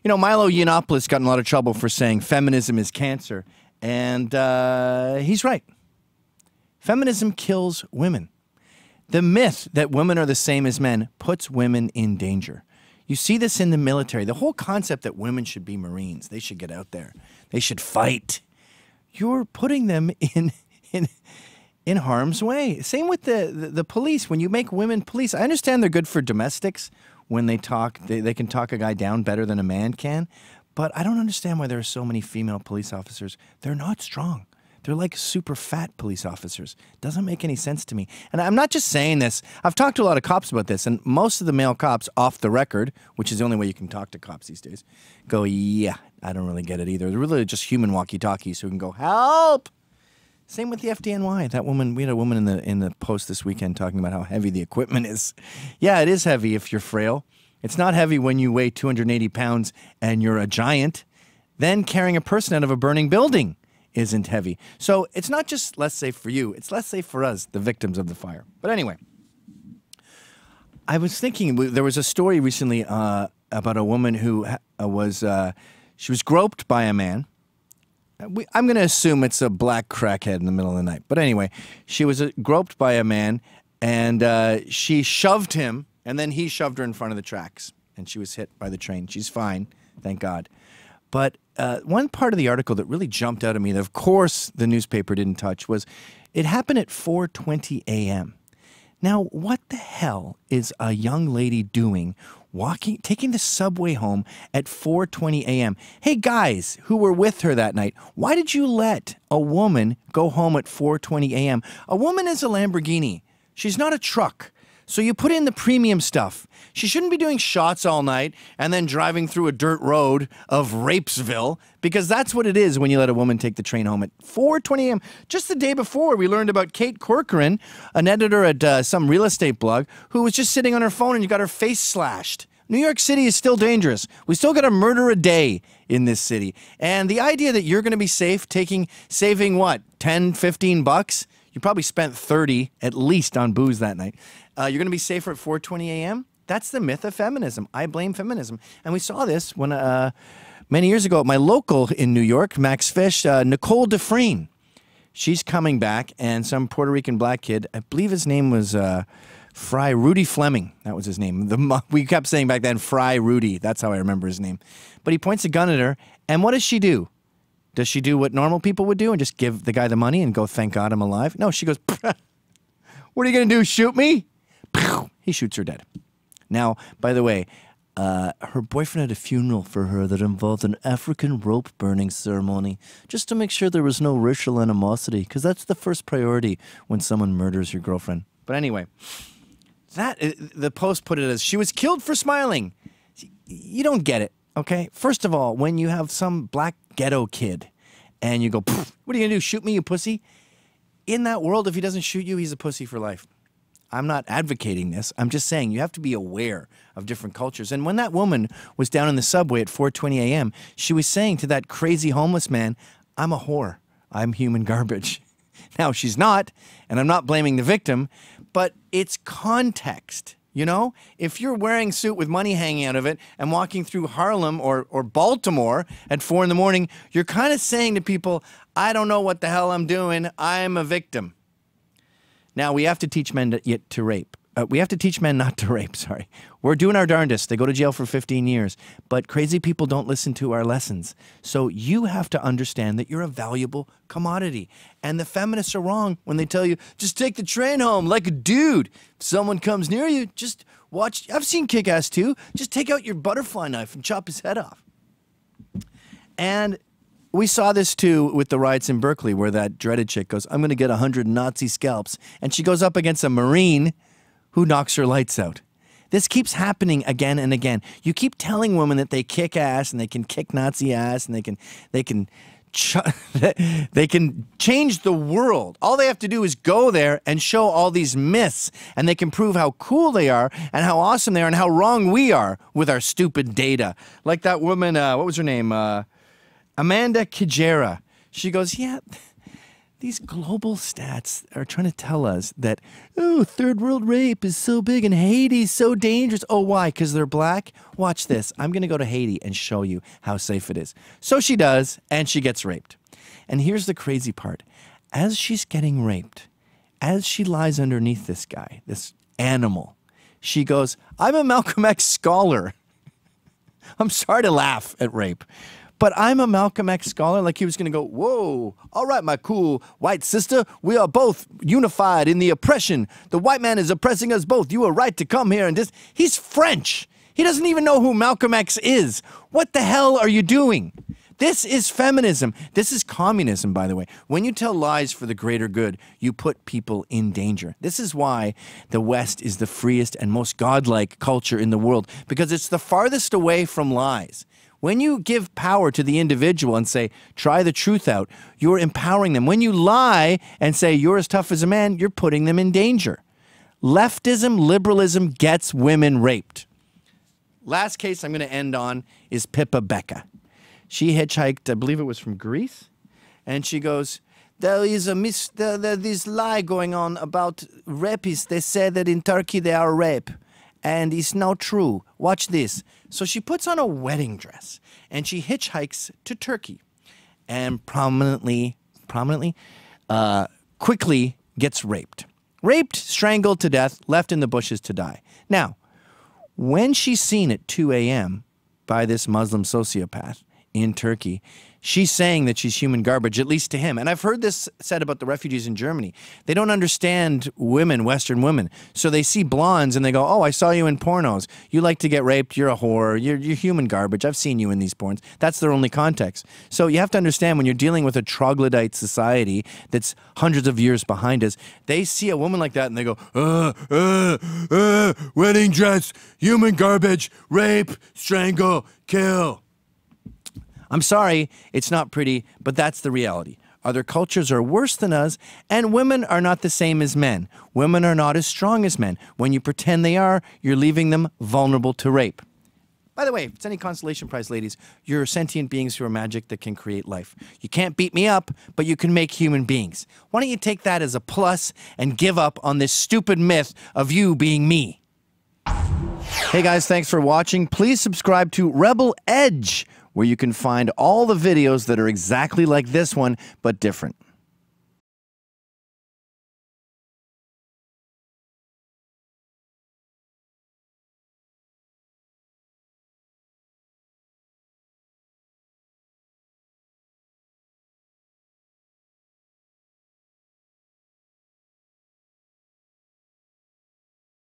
You know, Milo Yiannopoulos got in a lot of trouble for saying feminism is cancer, and he's right. Feminism kills women. The myth that women are the same as men puts women in danger. You see this in the military. The whole concept that women should be Marines, they should get out there, they should fight. You're putting them in harm's way. Same with the police. When you make women police, I understand they're good for domestics. When they talk, they can talk a guy down better than a man can. But I don't understand why there are so many female police officers. They're not strong. They're like super fat police officers. Doesn't make any sense to me. And I'm not just saying this. I've talked to a lot of cops about this, and most of the male cops, off the record, which is the only way you can talk to cops these days, go, yeah, I don't really get it either. They're really just human walkie-talkies who can go, help! Same with the FDNY. That woman, we had a woman in the Post this weekend talking about how heavy the equipment is. Yeah, it is heavy if you're frail. It's not heavy when you weigh 280 pounds and you're a giant. Then carrying a person out of a burning building isn't heavy. So it's not just less safe for you. It's less safe for us, the victims of the fire. But anyway, I was thinking, there was a story recently about a woman who she was groped by a man. I'm going to assume it's a black crackhead in the middle of the night. But anyway, she was groped by a man, and she shoved him, and then he shoved her in front of the tracks, and she was hit by the train. She's fine, thank God. But one part of the article that really jumped out at me that, of course, the newspaper didn't touch was it happened at 4:20 a.m. Now, what the hell is a young lady doing taking the subway home at 4:20 a.m.? Hey, guys who were with her that night, why did you let a woman go home at 4:20 a.m.? A woman is a Lamborghini. She's not a truck. So you put in the premium stuff. She shouldn't be doing shots all night and then driving through a dirt road of Rapesville, because that's what it is when you let a woman take the train home at 4:20 a.m. Just the day before, we learned about Kate Corcoran, an editor at some real estate blog, who was just sitting on her phone and you got her face slashed. New York City is still dangerous. We still got a murder a day in this city. And the idea that you're going to be safe saving what, 10, 15 bucks? You probably spent 30 at least on booze that night. You're going to be safer at 4:20 a.m.? That's the myth of feminism. I blame feminism. And we saw this when many years ago at my local in New York, Max Fish, Nicole Dufresne. She's coming back, and some Puerto Rican black kid, I believe his name was Rudy Fleming. That was his name. We kept saying back then, Fry Rudy. That's how I remember his name. But he points a gun at her, and what does she do? Does she do what normal people would do and just give the guy the money and go, thank God I'm alive? No, she goes, what are you going to do, shoot me? He shoots her dead. Now, by the way, her boyfriend had a funeral for her that involved an African rope burning ceremony, just to make sure there was no racial animosity, because that's the first priority when someone murders your girlfriend. But anyway, the Post put it as, she was killed for smiling. You don't get it, okay? First of all, when you have some black ghetto kid and you go, what are you going to do, shoot me, you pussy? In that world, if he doesn't shoot you, he's a pussy for life. I'm not advocating this. I'm just saying you have to be aware of different cultures. And when that woman was down in the subway at 4:20 a.m., she was saying to that crazy homeless man, I'm a whore. I'm human garbage. Now, she's not, and I'm not blaming the victim, but it's context. You know, if you're wearing a suit with money hanging out of it and walking through Harlem or Baltimore at 4 in the morning, you're kind of saying to people, I don't know what the hell I'm doing. I'm a victim. Now, we have to teach men to rape. We have to teach men not to rape, sorry. We're doing our darndest. They go to jail for 15 years. But crazy people don't listen to our lessons. So you have to understand that you're a valuable commodity. And the feminists are wrong when they tell you, just take the train home like a dude. If someone comes near you, just watch. I've seen Kick-Ass too. Just take out your butterfly knife and chop his head off. And we saw this too with the riots in Berkeley, where that dreaded chick goes, I'm going to get 100 Nazi scalps. And she goes up against a Marine who knocks her lights out. This keeps happening again and again. You keep telling women that they kick ass and they can kick Nazi ass and they can change the world. All they have to do is go there and show all these myths, and they can prove how cool they are and how awesome they are and how wrong we are with our stupid data. Like that woman, what was her name? Amanda Kijera. She goes, yeah, These global stats are trying to tell us that, oh, third world rape is so big and Haiti's so dangerous. Oh, why? Because they're black? Watch this. I'm going to go to Haiti and show you how safe it is. So she does, and she gets raped. And here's the crazy part. As she's getting raped, as she lies underneath this guy, this animal, she goes, I'm a Malcolm X scholar. I'm sorry to laugh at rape, but I'm a Malcolm X scholar. Like he was going to go, whoa, all right, my cool white sister. We are both unified in the oppression. The white man is oppressing us both. You are right to come here and just, he's French. He doesn't even know who Malcolm X is. What the hell are you doing? This is feminism. This is communism, by the way. When you tell lies for the greater good, you put people in danger. This is why the West is the freest and most godlike culture in the world, because it's the farthest away from lies. When you give power to the individual and say, try the truth out, you're empowering them. When you lie and say, you're as tough as a man, you're putting them in danger. Leftism, liberalism gets women raped. Last case I'm going to end on is Pippa Becca. She hitchhiked, I believe it was from Greece, and she goes, there is this lie going on about rapists. They say that in Turkey they are rape, and it's not true. Watch this. So she puts on a wedding dress, and she hitchhikes to Turkey, and quickly gets raped. Raped, strangled to death, left in the bushes to die. Now, when she's seen at 2 a.m. by this Muslim sociopath in Turkey, she's saying that she's human garbage, at least to him. And I've heard this said about the refugees in Germany. They don't understand women, Western women. So they see blondes and they go, oh, I saw you in pornos. You like to get raped. You're a whore. You're human garbage. I've seen you in these porns. That's their only context. So you have to understand when you're dealing with a troglodyte society that's hundreds of years behind us, they see a woman like that and they go, wedding dress, human garbage, rape, strangle, kill. I'm sorry, it's not pretty, but that's the reality. Other cultures are worse than us, and women are not the same as men. Women are not as strong as men. When you pretend they are, you're leaving them vulnerable to rape. By the way, if it's any consolation prize, ladies, you're sentient beings who are magic that can create life. You can't beat me up, but you can make human beings. Why don't you take that as a plus and give up on this stupid myth of you being me? Hey guys, thanks for watching. Please subscribe to Rebel Edge, where you can find all the videos that are exactly like this one, but different.